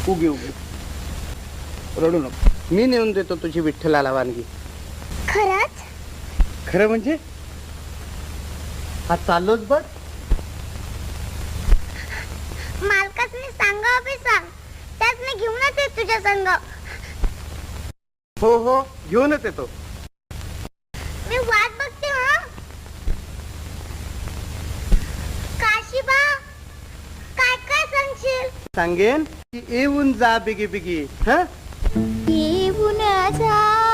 उगी उगी रडू नको, मी नेऊन देतो तुझी विठ्ठलाला वानगी. खरंच? खरं म्हणजे हा चाललोच बघ. मालकासनी सांगा बी सांग, त्यात मी घेऊनच येत तुझ्या संग. हो हो, घेऊनच येतो. मी वाट बघते. हा काशीबा, काय काय सांगशील? सांगेन की येऊन जा बिगी बिगी. हा येऊन जा